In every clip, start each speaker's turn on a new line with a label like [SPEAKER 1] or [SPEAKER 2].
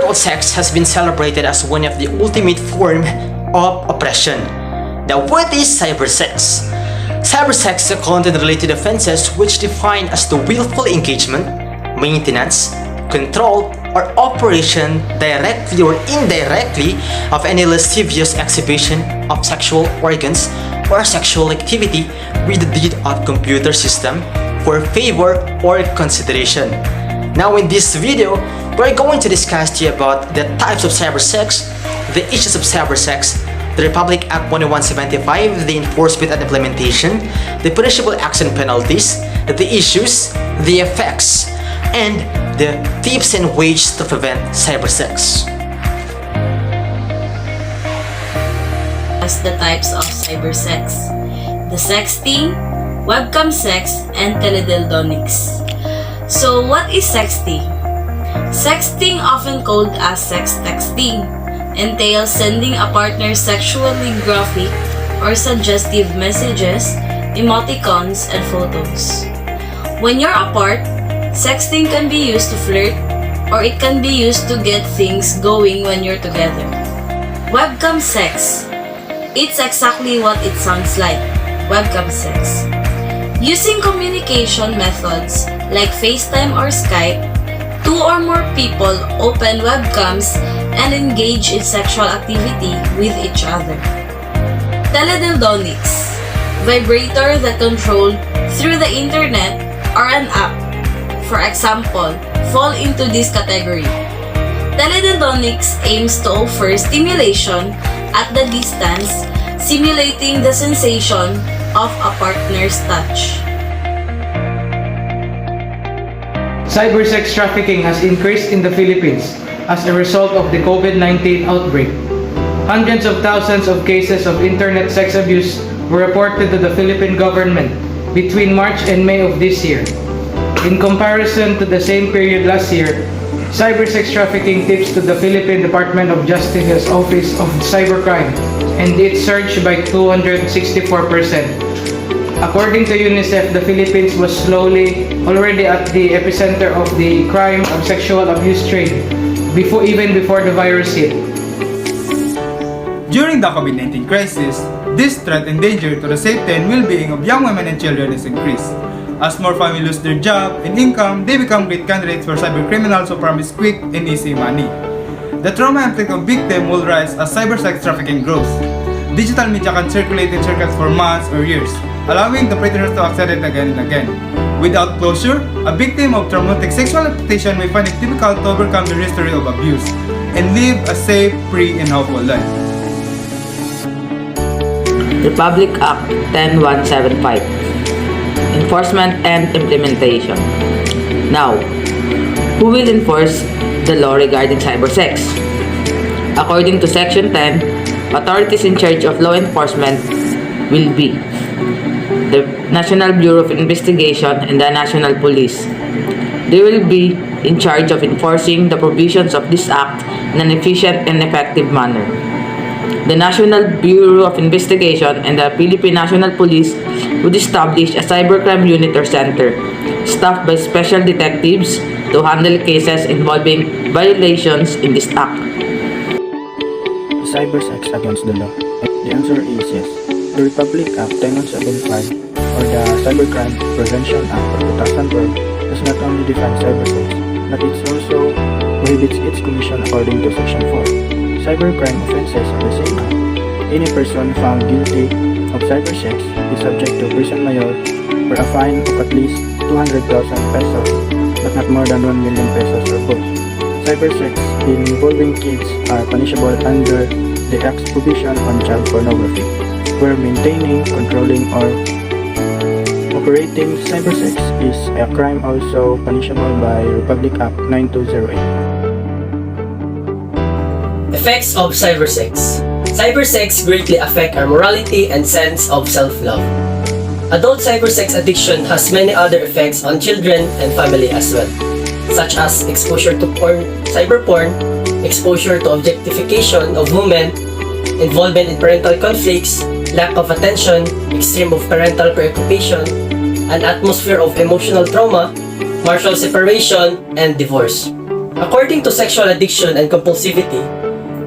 [SPEAKER 1] virtual sex has been celebrated as one of the ultimate form of oppression. Now, what is cybersex? Cybersex are content-related offenses which define as the willful engagement, maintenance, control, or operation directly or indirectly of any lascivious exhibition of sexual organs or sexual activity with the aid of computer system for favor or consideration. Now in this video, we're going to discuss to you about the types of cybersex, the issues of cybersex, the Republic Act 1175, the enforcement and implementation, the punishable acts and penalties, the issues, the effects, and the tips and ways to prevent cybersex.
[SPEAKER 2] As the types of cybersex: the sexting, webcam sex, and teledildonics. So what is sexting? Sexting, often called as sex texting, entails sending a partner sexually graphic or suggestive messages, emoticons, and photos. When you're apart, sexting can be used to flirt, or it can be used to get things going when you're together. Webcam sex. It's exactly what it sounds like, webcam sex. Using communication methods like FaceTime or Skype, two or more people open webcams and engage in sexual activity with each other. Teledildonics. Vibrator that controlled through the internet or an app, for example, fall into this category. Teledildonics aims to offer stimulation at the distance, simulating the sensation of a partner's touch.
[SPEAKER 3] Cybersex trafficking has increased in the Philippines as a result of the COVID-19 outbreak. Hundreds of thousands of cases of internet sex abuse were reported to the Philippine government between March and May of this year. In comparison to the same period last year, cybersex trafficking tips to the Philippine Department of Justice's Office of Cybercrime, and it surged by 264%. According to UNICEF, the Philippines was already at the epicenter of the crime of sexual abuse trade even before the virus hit.
[SPEAKER 4] During the COVID-19 crisis, this threat and danger to the safety and well-being of young women and children is increased. As more families lose their job and income, they become great candidates for cybercriminals who promise quick and easy money. The trauma and of victim will rise as cybersex trafficking grows. Digital media can circulate in circles for months or years, allowing the predators to access it again and again. Without closure, a victim of traumatic sexual exploitation may find it difficult to overcome their history of abuse and live a safe, free, and hopeful life.
[SPEAKER 5] Republic Act 10175, Enforcement and Implementation. Now, who will enforce the law regarding cybersex? According to Section 10, authorities in charge of law enforcement will be the National Bureau of Investigation and the National Police. They will be in charge of enforcing the provisions of this act in an efficient and effective manner. The National Bureau of Investigation and the Philippine National Police would establish a cybercrime unit or center, staffed by special detectives to handle cases involving violations in this act.
[SPEAKER 6] Cybersex against the law? The answer is yes. The Republic Act 10175 or the Cybercrime Prevention Act of 2012 does not only define cybersex, but it also prohibits its commission according to Section 4. Cybercrime offenses of the same act. Any person found guilty of cybersex is subject to prison mayor or a fine of at least 200,000 pesos, but not more than 1 million pesos or both. Cybersex involving kids are punishable under the Act's provision on child pornography, where maintaining, controlling, or operating cybersex is a crime also punishable by Republic Act 9208.
[SPEAKER 7] Effects of cybersex. Cybersex greatly affect our morality and sense of self-love. Adult cybersex addiction has many other effects on children and family as well, such as exposure to cyber porn, exposure to objectification of women, involvement in parental conflicts, lack of attention, extreme of parental preoccupation, an atmosphere of emotional trauma, marital separation, and divorce. According to Sexual Addiction and Compulsivity,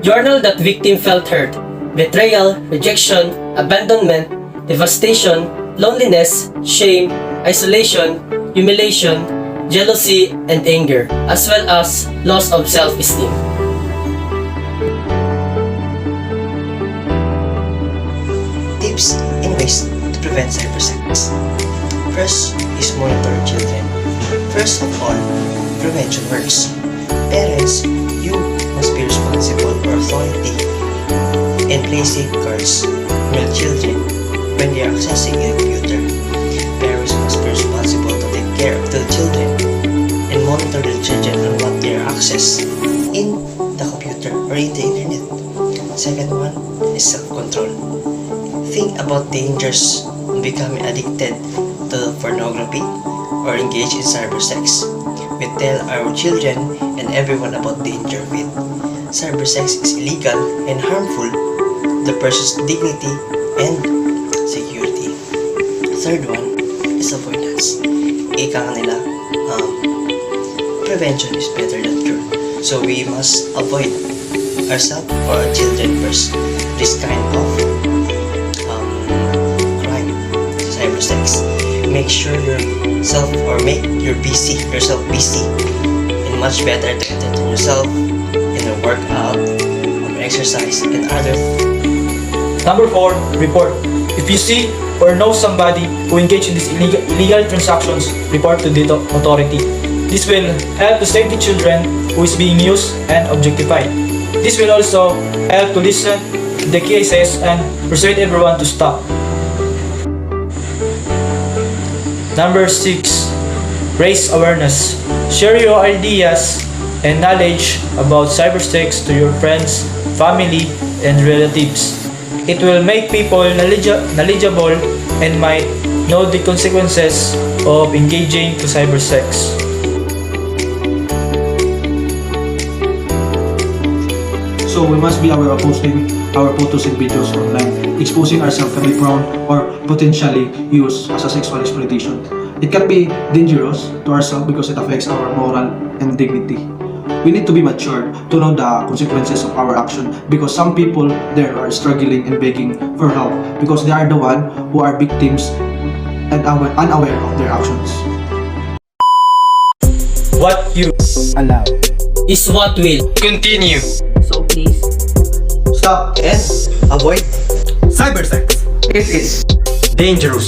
[SPEAKER 7] journal that victim felt hurt, betrayal, rejection, abandonment, devastation, loneliness, shame, isolation, humiliation, jealousy, and anger, as well as loss of self-esteem.
[SPEAKER 8] Tips and ways to prevent cybersex. First is monitor children. First of all, prevention works. Parents, you must be responsible for authority and place safeguards on your children when they are accessing a computer. Parents must be responsible to take care of the children and monitor the children on what they are access in the computer or in the internet. Second one is self-control. Think about dangers of becoming addicted to pornography or engage in cybersex. We tell our children and everyone about danger of it. Cybersex is illegal and harmful to the person's dignity and security. Third one is avoidance. Ika nga nila, prevention is better than cure. So we must avoid ourselves or our children first this kind of crime, cybersex. Make sure yourself or make yourself busy and much better to entertain yourself in a workout, exercise, and other.
[SPEAKER 9] Number 4, report. If you see or know somebody who engaged in these illegal transactions, report to the authority. This will help to save the children who is being used and objectified. This will also help to listen to the cases and persuade everyone to stop. Number 6, raise awareness. Share your ideas and knowledge about cybersex to your friends, family, and relatives. It will make people knowledgeable and might know the consequences of engaging to cybersex.
[SPEAKER 10] So we must be aware of posting our photos and videos online, exposing ourselves can be prone or potentially used as a sexual exploitation. It can be dangerous to ourselves because it affects our moral and dignity. We need to be mature to know the consequences of our action because some people there are struggling and begging for help because they are the one who are victims and unaware of their actions.
[SPEAKER 9] What you
[SPEAKER 6] Allow.
[SPEAKER 7] Is what will
[SPEAKER 1] Continue.
[SPEAKER 5] So please,
[SPEAKER 8] Stop and avoid
[SPEAKER 4] Cybersex.
[SPEAKER 3] It is
[SPEAKER 1] Dangerous.